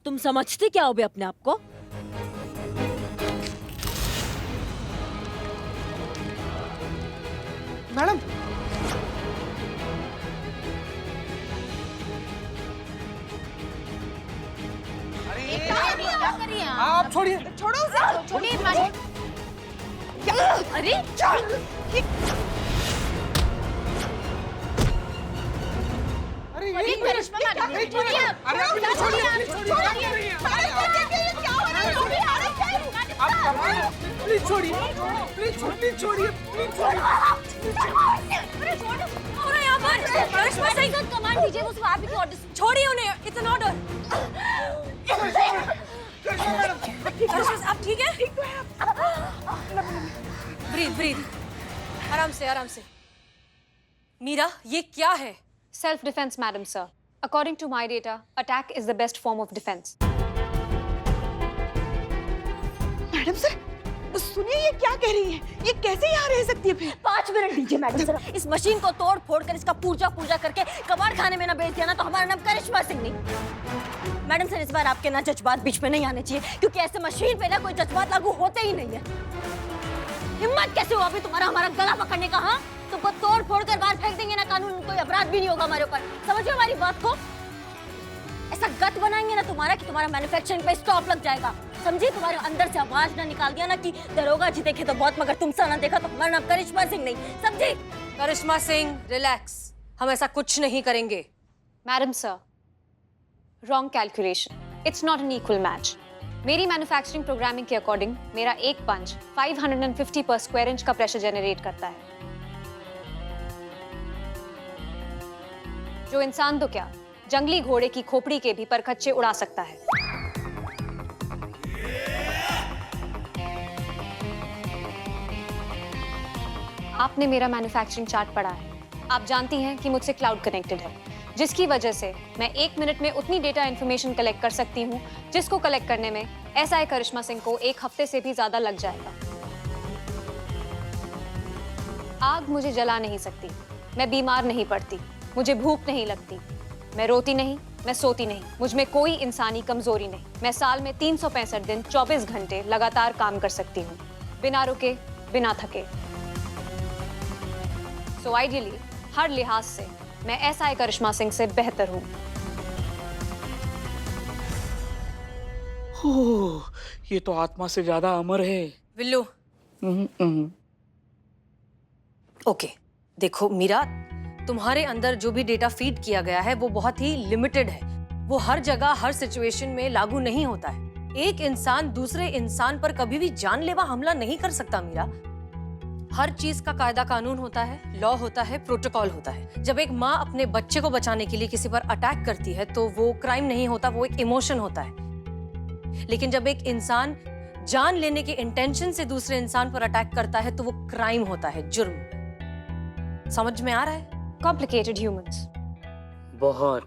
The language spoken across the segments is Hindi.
तुम समझते क्या हो बे अपने आप को? मैडम, क्या कर रही हैं आप छोड़िए। छोड़ो उसे, छोड़िए मैडम। अरे अरे ये करिश्मा मैडम, छोड़िए। अरे आप इन्हें छोड़िए, क्या हो रहा है? प्लीज छोड़िए, प्लीज छोड़िए, प्लीज छोड़िए। अरे यहाँ पर करिश्मा सिंह का कमांड दीजिए, उस भाभी को ऑर्डर। छोड़िए उन्हें, इट्स एन ऑर्डर। करिश्मा आप ठीक है? ब्रीथ ब्रीथ, आराम से आराम से। मीरा, ये क्या है? Self-defense, madam, sir. According to my data, attack is the best form of defense. Madam sir, सुनिए ये क्या कह रही है? ये कैसे यहाँ रह सकती है फिर? 5 मिनट दीजिए मैडम सर। इस मशीन को तोड़ फोड़ कर इसका पूजा करके कबाड़ खाने में ना बेच दिया ना तो हमारा नाम करिश्मा सिंह नहीं। मैडम सर, इस बार आपके ना जज्बात बीच में नहीं आने चाहिए, क्योंकि ऐसे मशीन पे ना कोई जज्बात लागू होते ही नहीं है। हिम्मत कैसे हुआ अभी तुम्हारा हमारा गला पकड़ने का? हाँ, तुमको तोड़ फोड़ कर बाहर फेंक देंगे ना, कानून कोई अपराध भी नहीं होगा हमारे ऊपर। समझिए हमारी बात को। ऐसा गत बनाएंगे ना तुम्हारा कि तुम्हारा मैन्युफैक्चरिंग पे स्टॉप लग जाएगा। समझिए, तुम्हारे अंदर से आवाज ना निकाल दिया ना कि दरोगा जी देखे तो बहुत मगर तुमसे ना देखा तो हमारा नाम करिश्मा सिंह नहीं। समझी? करिश्मा सिंह, रिलैक्स, हम ऐसा कुछ नहीं करेंगे। Madam, sir. Wrong calculation. It's not an equal match. मेरी मैन्युफैक्चरिंग प्रोग्रामिंग के अकॉर्डिंग मेरा एक पंच 550 पर स्क्वायर इंच का प्रेशर जनरेट करता है, जो इंसान तो क्या, जंगली घोड़े की खोपड़ी के भी परखच्चे उड़ा सकता है। आपने मेरा मैन्युफैक्चरिंग चार्ट पढ़ा है। आप जानती हैं कि मुझसे क्लाउड कनेक्टेड है, जिसकी वजह से मैं 1 मिनट में उतनी डेटा इन्फॉर्मेशन कलेक्ट कर सकती हूँ जिसको कलेक्ट करने में एसआई करिश्मा सिंह को 1 हफ्ते से भी ज्यादा लग जाएगा। आग मुझे जला नहीं सकती, मैं बीमार नहीं पड़ती, मुझे भूख नहीं लगती, मैं रोती नहीं, मैं सोती नहीं, मुझ में कोई इंसानी कमजोरी नहीं। मैं साल में 365 दिन 24 घंटे लगातार काम कर सकती हूँ, बिना रुके, बिना थके। सो आइडियली हर लिहाज से मैं एसआई करिश्मा सिंह से बेहतर हूँ। ओह, ये तो आत्मा से ज्यादा अमर है। विल्लू, ओके, देखो मीरा, तुम्हारे अंदर जो भी डेटा फीड किया गया है वो बहुत ही लिमिटेड है। वो हर जगह हर सिचुएशन में लागू नहीं होता है। एक इंसान दूसरे इंसान पर कभी भी जानलेवा हमला नहीं कर सकता मीरा। हर चीज का कायदा कानून होता है, लॉ होता है, प्रोटोकॉल होता है। जब एक माँ अपने बच्चे को बचाने के लिए किसी पर अटैक करती है तो वो क्राइम नहीं होता, वो एक इमोशन होता है। लेकिन जब एक इंसान जान लेने के इंटेंशन से दूसरे इंसान पर अटैक करता है तो वो क्राइम होता है, जुर्म। समझ में आ रहा है? Complicated humans. बहुत।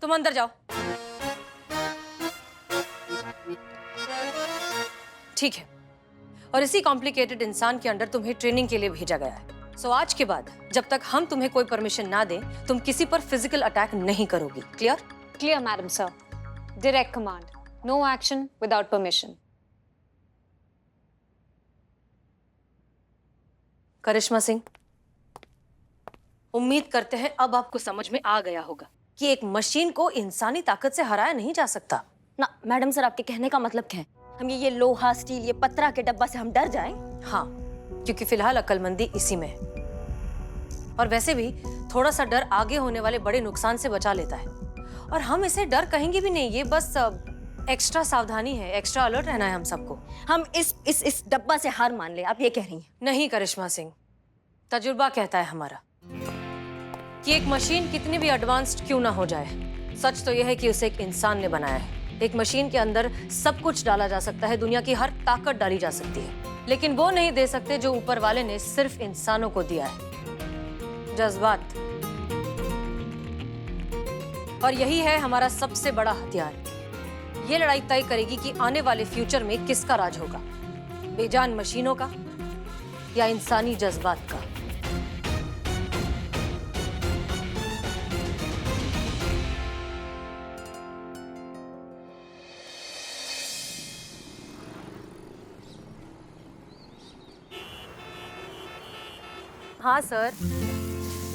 तुम अंदर जाओ। ठीक है, और इसी कॉम्प्लिकेटेड इंसान के अंदर तुम्हें ट्रेनिंग के लिए भेजा गया है। सो आज के बाद जब तक हम तुम्हें कोई परमिशन ना दें, तुम किसी पर फिजिकल अटैक नहीं करोगी। Clear? Clear, madam, sir. Direct command. No action without permission. करिश्मा सिंह, उम्मीद करते हैं अब आपको समझ में आ गया होगा कि एक मशीन को इंसानी ताकत से हराया नहीं जा सकता। ना मैडम सर, आपके कहने का मतलब क्या है? हम ये लोहा, स्टील, ये पत्रा के डब्बा से हम डर जाएं? हाँ, क्योंकि फिलहाल अक्लमंदी इसी में है। और वैसे भी थोड़ा सा डर आगे होने वाले बड़े नुकसान से बचा लेता है। और हम इसे डर कहेंगे भी नहीं, ये बस एक्स्ट्रा सावधानी है, एक्स्ट्रा अलर्ट रहना है हम सबको। हम इस डब्बा से हार मान ले, आप ये कह रही हैं? नहीं करिश्मा सिंह, तजुर्बा कहता है हमारा कि एक मशीन कितनी भी एडवांस्ड क्यों ना हो जाए, सच तो यह है कि उसे एक इंसान ने बनाया है। एक मशीन के अंदर सब कुछ डाला जा सकता है, दुनिया की हर ताकत डाली जा सकती है, लेकिन वो नहीं दे सकते जो ऊपर वाले ने सिर्फ इंसानों को दिया है, जज्बात। और यही है हमारा सबसे बड़ा हथियार। ये लड़ाई तय करेगी कि आने वाले फ्यूचर में किसका राज होगा, बेजान मशीनों का या इंसानी जज्बात का। हाँ सर,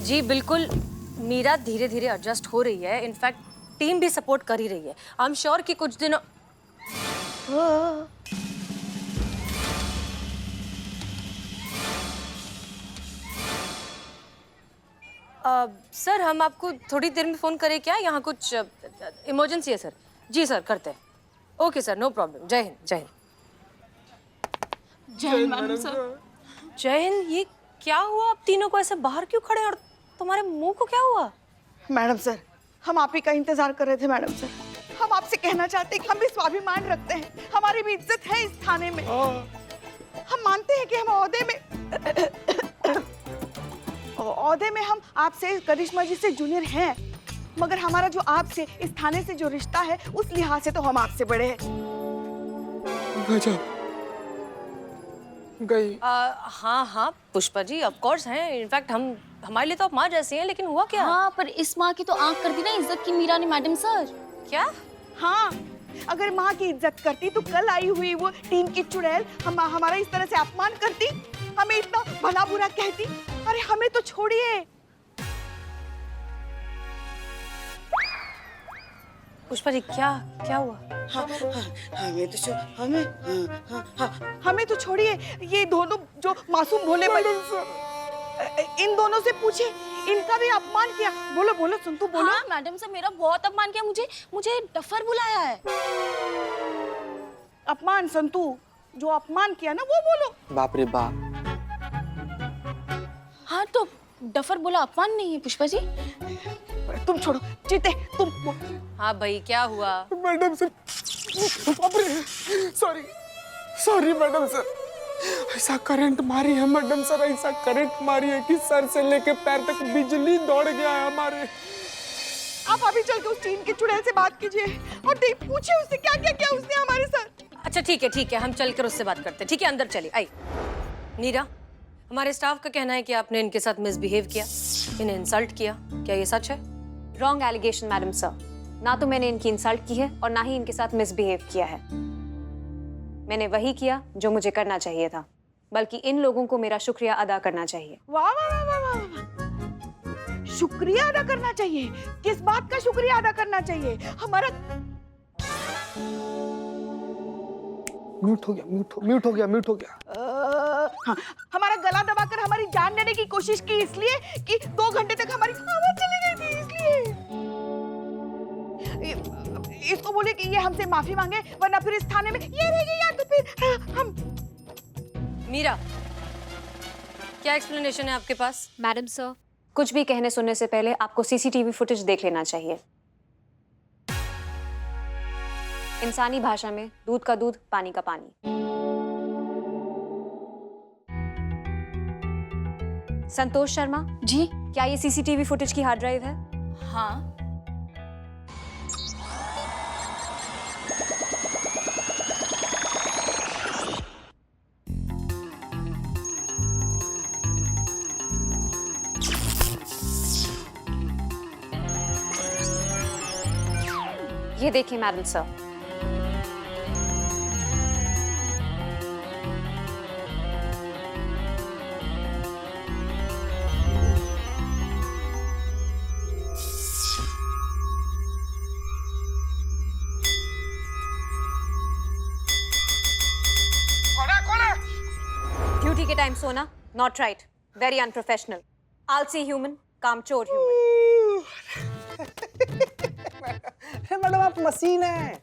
जी बिल्कुल। मीरा धीरे धीरे एडजस्ट हो रही है, इनफैक्ट टीम भी सपोर्ट कर ही रही है। आई एम श्योर कि कुछ दिनों सर हम आपको थोड़ी देर में फोन करें क्या? यहाँ कुछ इमरजेंसी है सर। जी सर करते हैं। Okay sir, no problem. जय हिंद। जय हिंद। जय मैडम सर। जय हिंद। ये क्या हुआ? आप तीनों को ऐसे बाहर क्यों खड़े, और तुम्हारे मुंह को क्या हुआ? मैडम सर, हम आप ही का इंतजार कर रहे थे मैडम सर। हम आपसे कहना चाहते हैं कि हम भी स्वाभिमान रखते हैं, हमारी भी इज्जत है इस थाने में। हम मानते हैं कि हम ओहदे में हम आपसे, करिश्मा जी से जूनियर हैं, मगर हमारा जो आपसे, इस थाने से जो रिश्ता है, उस लिहाज से तो हम आपसे बड़े हैं। गजब गई। हाँ हाँ पुष्पा जी, ऑफ कोर्स हैं। इनफैक्ट हमारे लिए तो आप माँ जैसी हैं, लेकिन हुआ क्या? हाँ, पर इस माँ की तो आंख कर दी ना इज्जत की मीरा ने मैडम सर। क्या? हाँ, अगर माँ की इज्जत करती तो कल आई हुई वो टीम की चुड़ैल हमारा इस तरह से अपमान करती, हमें इतना भला बुरा कहती। अरे हमें तो छोड़िए। पुष्पा जी क्या हुआ? हमें तो छोड़िए। ये दोनों जो मासूम भोले इन दोनों से पूछे, इनका भी अपमान किया। बोलो बोलो संतू बोलो। हाँ मैडम सर, मेरा बहुत अपमान किया। मुझे डफर बुलाया है। अपमान संतू, जो अपमान किया ना वो बोलो। बाप रे बाप। हाँ तो डफर बोला अपमान नहीं है पुष्पा जी। तुम छोड़ो जीते, तुम। हाँ भाई क्या हुआ? मैडम सर, बाप रे, सॉरी मैडम सर। ऐसा करंट मारी है मैडम सर, ऐसा करंट मारी है कि सर से लेके पैर तक बिजली दौड़ गया है हमारे। आप अभी चल के उस टीम की चुड़ैल से बात कीजिए और पूछिए उससे क्या क्या किया उसने हमारे साथ। अच्छा ठीक है, हम चलकर उससे बात करते हैं। ठीक है, अंदर चलिए। आई नीरा, हमारे स्टाफ का कहना है कि आपने इनके साथ मिसबिहेव किया, इन्हें इंसल्ट किया। क्या ये सच है? Wrong allegation madam sir. ना तो मैंने इनकी इंसल्ट की है और ना ही इनके साथ मिसबिहेव किया है। मैंने वही किया जो मुझे करना चाहिए था, बल्कि इन लोगों को मेरा शुक्रिया अदा करना चाहिए। वाह वाह वाह वाह वाह, शुक्रिया अदा करना चाहिए? किस बात का शुक्रिया अदा करना चाहिए? हमारा म्यूट हो गया। हाँ, हमारा गला दबाकर हमारी जान लेने की कोशिश की, इसलिए कि 2 घंटे तक हमारी आवाज चली गई थी, इसलिए। इसको बोले कि ये हमसे माफी मांगे, वरना फिर इस थाने में ये रहेगी या तो फिर हम। मीरा, क्या एक्सप्लेनेशन है आपके पास? मैडम सर, कुछ भी कहने सुनने से पहले आपको सीसीटीवी फुटेज देख लेना चाहिए। इंसानी भाषा में दूध का दूध, पानी का पानी। संतोष शर्मा जी क्या ये सीसीटीवी फुटेज की हार्ड ड्राइव है? हाँ। ये देखिए मैडम सर। ड्यूटी के टाइम सोना, नॉट राइट, वेरी अनप्रोफेशनल, आलसी ह्यूमन, कामचोर ह्यूमन। मैडम आप मशीन हैं।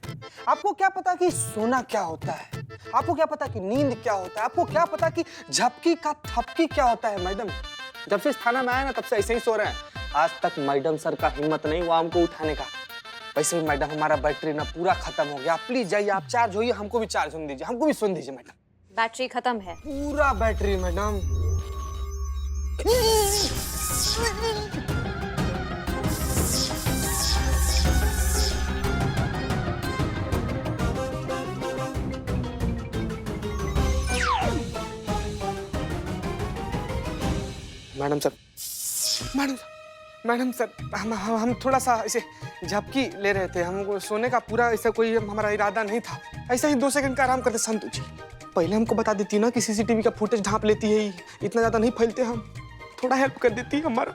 आपको क्या पता कि सोना क्या होता है? आपको क्या पता कि नींद क्या होता है? आपको क्या पता कि झपकी का थपकी क्या होता है? मैडम जब से इस थाना में आया ना, तब से ऐसे ही सो रहे हैं। आज तक मैडम सर का हिम्मत नहीं हुआ हमको उठाने का। वैसे भी मैडम हमारा बैटरी ना पूरा खत्म हो गया। प्लीज जाइए, आप चार्ज होइए, हमको भी चार्ज होने दीजिए, हमको भी सुन दीजिए मैडम। बैटरी खत्म है। पूरा बैटरी मैडम। मैडम सर हम थोड़ा सा ऐसे झपकी ले रहे थे। हमको सोने का पूरा ऐसा कोई हमारा इरादा नहीं था। ऐसा ही 2 सेकंड का आराम करते। संतु जी पहले हमको बता देती ना कि सीसीटीवी का फुटेज ढांप लेती है, इतना ज्यादा नहीं फैलते हम। थोड़ा हेल्प कर देती हमारा।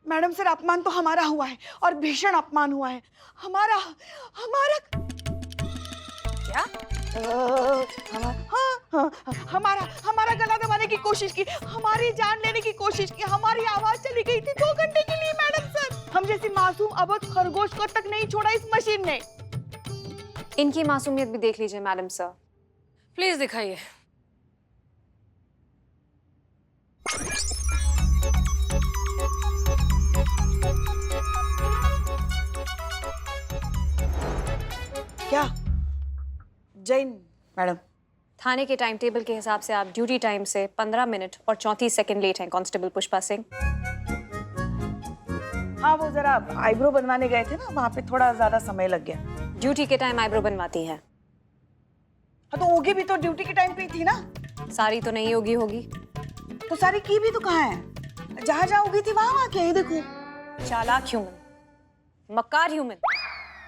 मैडम सर, अपमान तो हमारा हुआ है और भीषण अपमान हुआ है। हमारा हमारा क्या? हमारा हमारा गला दबाने की कोशिश की, हमारी जान लेने की कोशिश की, हमारी आवाज चली गई थी 2 घंटे के लिए मैडम सर। हम जैसी मासूम अबोध खरगोश को तक नहीं छोड़ा इस मशीन ने। इनकी मासूमियत भी देख लीजिए मैडम सर। प्लीज दिखाइए। क्या जैन मैडम? थाने के टाइम टेबल के हिसाब से आप ड्यूटी टाइम से 15 मिनट और 34 सेकंड लेट हैं कांस्टेबल पुष्पा सिंह। हाँ, वो जरा आईब्रो बनवाने गए थे ना, वहाँ पे थोड़ा ज्यादा समय लग गया। ड्यूटी के टाइम आईब्रो बनवाती हैं। हाँ, तो ओगी भी तो ड्यूटी के टाइम पे ही थी ना। सारी तो नहीं होगी होगी। तो सारी की भी तो कहाँ है? जहाँ जहाँ उगी थी वहाँ वहाँ क्या है? देखो। चालाक ह्यूमन, मक्कार ह्यूमन,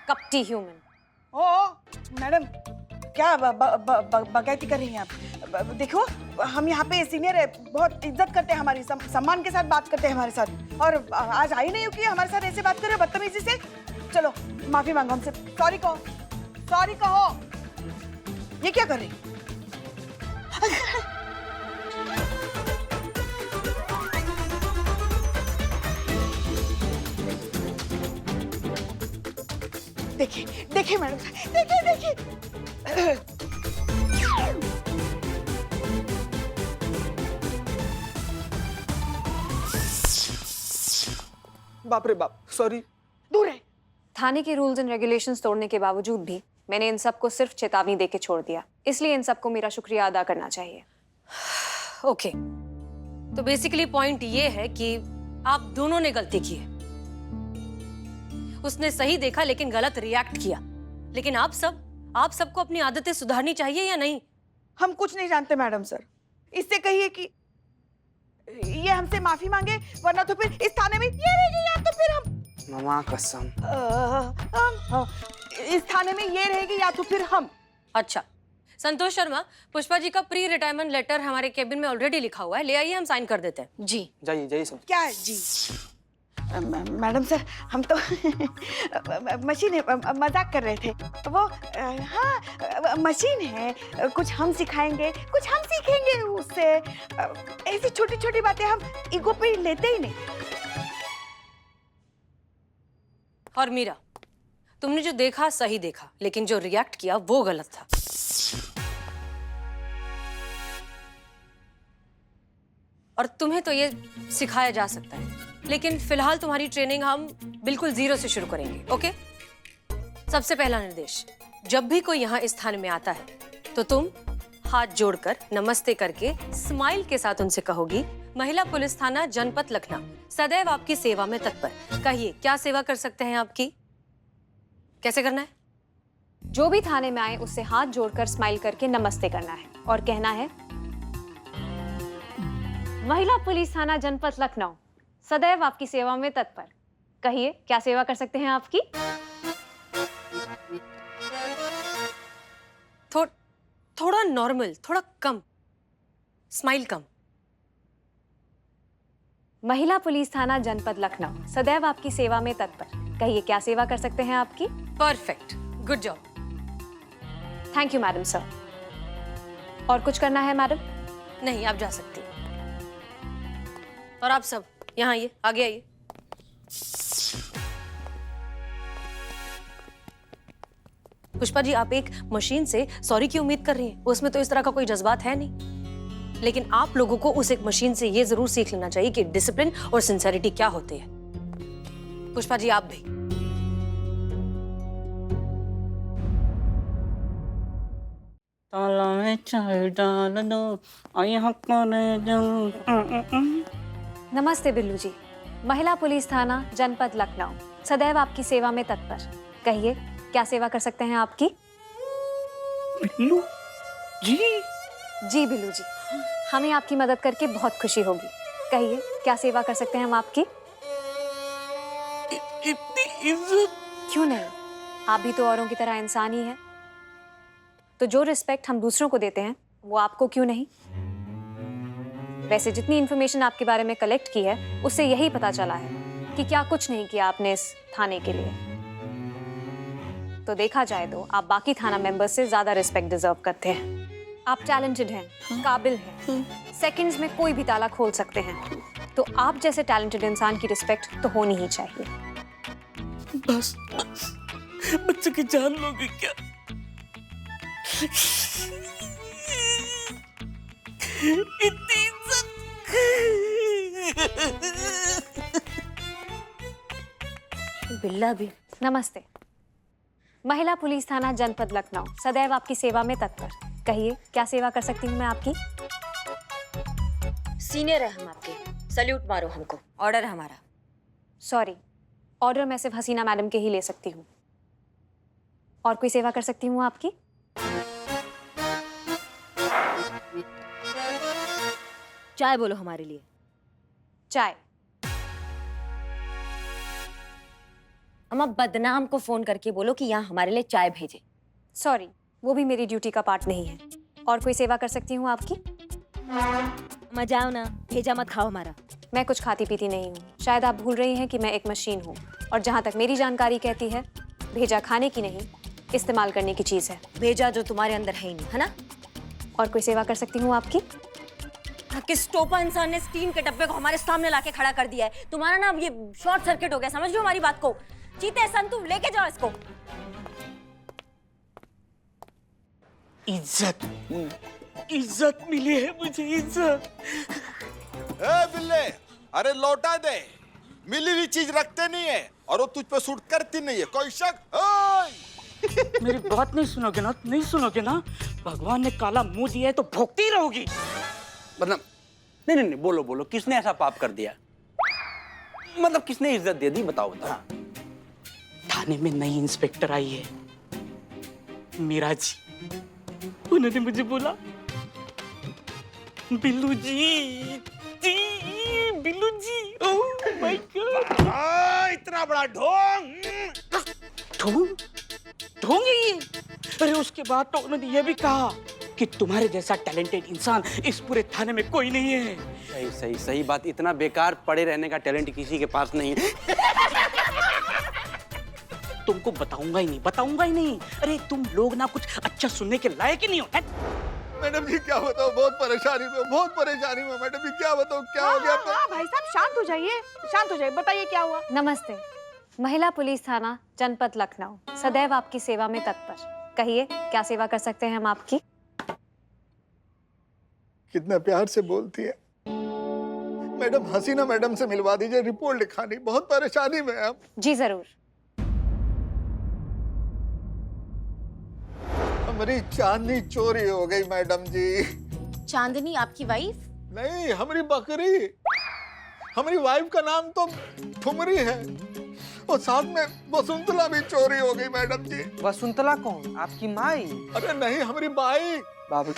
कपटी ह्यूमन। ओ मैडम, क्या बगैती कर रही हैं आप? देखो, हम यहाँ पे सीनियर है, बहुत इज्जत करते हैं, हमारी सम्मान के साथ बात करते हैं हमारे साथ, और आज आई नहीं हो कि हमारे साथ ऐसे बात कर रहे हो बदतमीजी से। चलो माफी मांगो हमसे, सॉरी कहो, सॉरी कहो। ये क्या कर रही? देखिए देखिए मैडम, देखिए देखिए। बाप रे बाप, सॉरी। दूर है। थाने के रूल्स एंड रेगुलेशंस तोड़ने के बावजूद भी मैंने इन सबको सिर्फ चेतावनी देके छोड़ दिया, इसलिए इन सबको मेरा शुक्रिया अदा करना चाहिए। ओके, तो बेसिकली पॉइंट ये है कि आप दोनों ने गलती की है। उसने सही देखा लेकिन गलत रिएक्ट किया। लेकिन आप सबको अपनी आदतें सुधारनी चाहिए या नहीं? हम कुछ नहीं जानते मैडम सर। इससे कहिए कि ये हमसे माफी मांगे, वरना तो फिर इस थाने में ये रहेगी, या तो फिर हम मामा कसम। इस थाने में ये रहेगी, या तो फिर हम। अच्छा, संतोष शर्मा, पुष्पा जी का प्री रिटायरमेंट लेटर हमारे केबिन में ऑलरेडी लिखा हुआ है, ले आइए, हम साइन कर देते हैं। जी जाइए जाइए सब। क्या है जी? मैडम सर, हम तो मशीन है, मजाक कर रहे थे। वो हाँ, मशीन है, कुछ हम सिखाएंगे, कुछ हम सीखेंगे उससे। ऐसी छोटी छोटी बातें हम ईगो पे लेते ही नहीं। और मीरा, तुमने जो देखा सही देखा, लेकिन जो रिएक्ट किया वो गलत था। और तुम्हें तो ये सिखाया जा सकता है, लेकिन फिलहाल तुम्हारी ट्रेनिंग हम बिल्कुल 0 से शुरू करेंगे। ओके? सबसे पहला निर्देश, जब भी कोई यहाँ इस थाने में आता है तो तुम हाथ जोड़कर नमस्ते करके स्माइल के साथ उनसे कहोगी, महिला पुलिस थाना जनपद लखनऊ सदैव आपकी सेवा में तत्पर। कहिए, क्या सेवा कर सकते हैं आपकी? कैसे करना है? जो भी थाने में आए उससे हाथ जोड़कर स्माइल करके नमस्ते करना है और कहना है, महिला पुलिस थाना जनपद लखनऊ सदैव आपकी सेवा में तत्पर। कहिए, क्या सेवा कर सकते हैं आपकी? थोड़ा नॉर्मल, थोड़ा कम स्माइल, कम। महिला पुलिस थाना जनपद लखनऊ सदैव आपकी सेवा में तत्पर। कहिए, क्या सेवा कर सकते हैं आपकी? Perfect, good job. Thank you madam sir. और कुछ करना है मैडम? नहीं, आप जा सकती हैं। और आप सब यहाँ आइए, आगे आइए। पुष्पा जी, आप एक मशीन से सॉरी की उम्मीद कर रही हैं? उसमें तो इस तरह का कोई जज्बात है नहीं। लेकिन आप लोगों को उस एक मशीन से ये जरूर सीख लेना चाहिए कि डिसिप्लिन और सिंसेरिटी क्या होती है। पुष्पा जी, आप भी। ताला में चाय डाल दो, यहाँ नमस्ते बिल्लू जी। महिला पुलिस थाना जनपद लखनऊ सदैव आपकी सेवा में तत्पर। कहिए, क्या सेवा कर सकते हैं आपकी? बिल्लू जी। जी बिल्लू जी, हमें आपकी मदद करके बहुत खुशी होगी। कहिए, क्या सेवा कर सकते हैं हम आपकी? इतनी इज्जत। क्यों नहीं, आप भी तो औरों की तरह इंसान ही हैं। तो जो रिस्पेक्ट हम दूसरों को देते हैं वो आपको क्यों नहीं? वैसे जितनी इन्फॉर्मेशन आपके बारे में कलेक्ट की है उससे यही पता चला है कि क्या कुछ नहीं किया आपने इस थाने के लिए। तो देखा जाए तो आप बाकी थाना मेंबर्स से ज्यादा रिस्पेक्ट डिजर्व करते हैं। आप टैलेंटेड हैं, काबिल हैं, सेकंड्स में कोई भी ताला खोल सकते हैं। तो आप जैसे टैलेंटेड इंसान की रिस्पेक्ट तो होनी ही चाहिए। बस बच्चे की जान लोगे क्या? इतनी इज्जत। बिल्ला भी। नमस्ते। महिला पुलिस थाना जनपद लखनऊ सदैव आपकी सेवा में तत्पर। कहिए क्या सेवा कर सकती हूँ मैं आपकी? सीनियर है हम आपके, सल्यूट मारो हमको, ऑर्डर है हमारा। सॉरी, ऑर्डर मैं सिर्फ हसीना मैडम के ही ले सकती हूँ। और कोई सेवा कर सकती हूँ आपकी? चाय बोलो हमारे लिए। चाय। अम्मा बदनाम को फोन करके बोलो कि यहाँ हमारे लिए चाय भेजे। सॉरी, वो भी मेरी ड्यूटी का पार्ट नहीं है। और कोई सेवा कर सकती हूँ आपकी? मजा आओ ना, भेजा मत खाओ हमारा। मैं कुछ खाती पीती नहीं हूँ। शायद आप भूल रही हैं कि मैं एक मशीन हूँ, और जहाँ तक मेरी जानकारी कहती है भेजा खाने की नहीं, इस्तेमाल करने की चीज़ है। भेजा जो तुम्हारे अंदर है ही नहीं, है ना? और कोई सेवा कर सकती हूँ आपकी? किस टोपा इंसान ने स्टीम के डब्बे को हमारे सामने लाके खड़ा कर दिया है? तुम्हारा ना ये शॉर्ट सर्किट हो गया, समझ लो हमारी बात को। चीते संतु लेके जाओ इसको। इज्जत मिली है मुझे, इज्जत। ए बिल्ले, अरे लौटा दे। मिली हुई चीज रखते नहीं है और वो तुझ पे सूट करती नहीं है। कोई शक? मेरी बात नहीं सुनोगे ना, नहीं सुनोगे ना, भगवान ने काला मुंह दिया है तो भोगती रहोगी। मतलब नहीं नहीं नहीं, बोलो बोलो, किसने ऐसा पाप कर दिया? मतलब किसने इज्जत दे दी, बताओ बताओ। थाने में नई इंस्पेक्टर आई है, मीरा जी। उन्होंने मुझे बोला, बिल्लू जी, बिल्लू जी, ओह माय गॉड। इतना बड़ा ढोंग। ढोंग है ये। अरे उसके बाद तो उन्होंने ये भी कहा कि तुम्हारे जैसा टैलेंटेड इंसान इस पूरे थाने में कोई नहीं है। सही सही सही बात, इतना बेकार पड़े रहने का टैलेंट किसी के पास नहीं है। तुमको बताऊंगा ही नहीं, बताऊंगा ही नहीं। अरे तुम लोग ना कुछ अच्छा सुनने के लायक ही नहीं हो। मैडम जी क्या बताओ, बहुत परेशानी में, बहुत परेशानी में। मैडम जी क्या बताओ, क्या हो गया? भाई साहब शांत हो जाइए, शांत हो जाइए। बताइए क्या हुआ? नमस्ते। महिला पुलिस थाना जनपद लखनऊ सदैव आपकी सेवा में तत्पर। कहिए क्या सेवा कर सकते हैं हम आपकी? कितना प्यार से बोलती है। मैडम हसीना मैडम से मिलवा दीजिए, रिपोर्ट लिखानी, बहुत परेशानी में है। जी जरूर। हमारी चांदनी चोरी हो गई मैडम जी। चांदनी आपकी वाइफ? नहीं, हमारी बकरी। हमारी वाइफ का नाम तो ठुमरी है और साथ में वसुंधरा भी चोरी हो गई मैडम जी। वसुंधरा कौन? आपकी माई? अरे नहीं, हमारी बाई। बाबू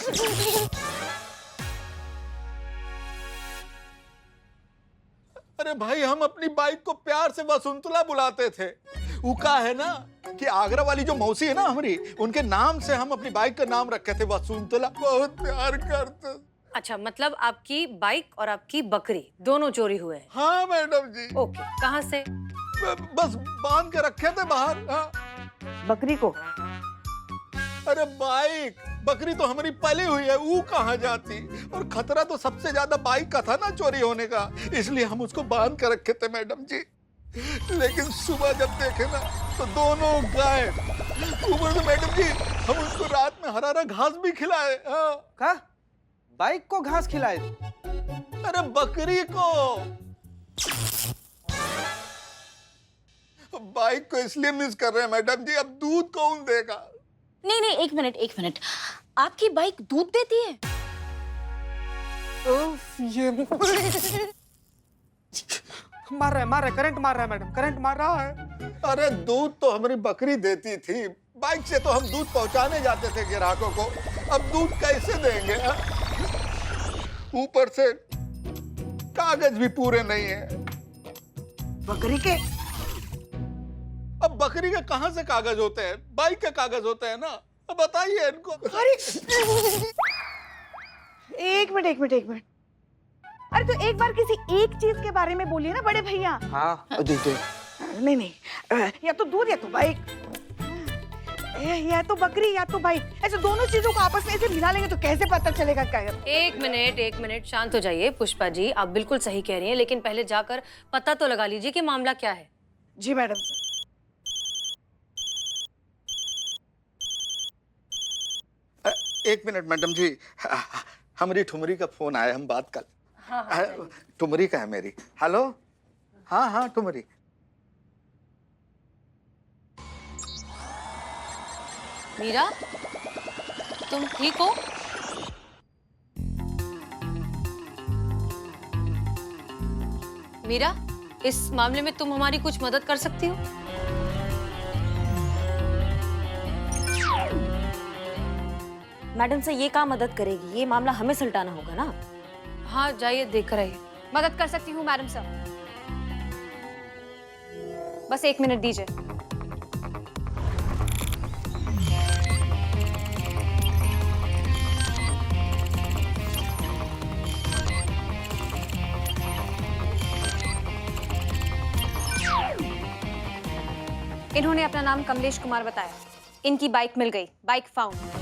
अरे भाई, हम अपनी बाइक को प्यार से वसुंधरा बुलाते थे। वो का है ना कि आगरा वाली जो मौसी है ना हमारी, उनके नाम से हम अपनी बाइक का नाम रखे थे वसुंधरा। बहुत प्यार करते। अच्छा, मतलब आपकी बाइक और आपकी बकरी दोनों चोरी हुए हैं? हाँ मैडम जी। ओके, कहाँ से? बस बांध के रखे थे बाहर। हाँ। बकरी को? अरे बाइक, बकरी तो हमारी पली हुई है, वो कहाँ जाती? और खतरा तो सबसे ज्यादा बाइक का था ना चोरी होने का, इसलिए हम उसको बांध कर रखे थे मैडम जी। लेकिन सुबह जब देखे ना तो दोनों गायब। ऊपर से मैडम जी हम उसको रात में हरा हरा घास भी खिलाए। हाँ। का? बाइक को घास खिलाए? अरे बकरी को। बाइक को इसलिए मिस कर रहे हैं मैडम जी, अब दूध कौन देगा? नहीं नहीं, एक मिनट एक मिनट। आपकी बाइक दूध देती है? ये मार रहा है, करंट मार रहा है मैडम, करंट मार रहा है। अरे दूध तो हमारी बकरी देती थी, बाइक से तो हम दूध पहुंचाने जाते थे ग्राहकों को। अब दूध कैसे देंगे? ऊपर से कागज भी पूरे नहीं है। बकरी के? अब बकरी के कहां से कागज होते हैं? बाइक के कागज होते हैं ना। अब बताइए इनको। अरे एक मिनट एक मिनट एक मिनट। अरे तो एक बार किसी एक चीज के बारे में बोलिए ना बड़े भैया। हाँ दीदी, नहीं नहीं, या तो दूध या तो बाइक, या तो बकरी या तो बाइक, ऐसे दोनों चीजों को आपस में ऐसे मिला लेंगे तो कैसे पता चलेगा क्या है? एक मिनट शांत हो जाइए पुष्पा जी, आप बिल्कुल सही कह रही हैं, लेकिन पहले जाकर पता तो लगा लीजिए कि मामला क्या है। जी मैडम। एक मिनट मैडम जी, हमारी ठुमरी का फोन आया, हम बात कर। ठुमरी का है मेरी। हेलो, हाँ हाँ ठुमरी। मीरा, तुम ठीक हो? मीरा, इस मामले में तुम हमारी कुछ मदद कर सकती हो? मैडम से ये काम मदद करेगी, ये मामला हमें सुलटाना होगा ना। हाँ जाइए, देख कर आइए। मदद कर सकती हूँ मैडम सर, बस 1 मिनट दीजिए। इन्होंने अपना नाम कमलेश कुमार बताया। इनकी बाइक मिल गई, बाइक फाउंड।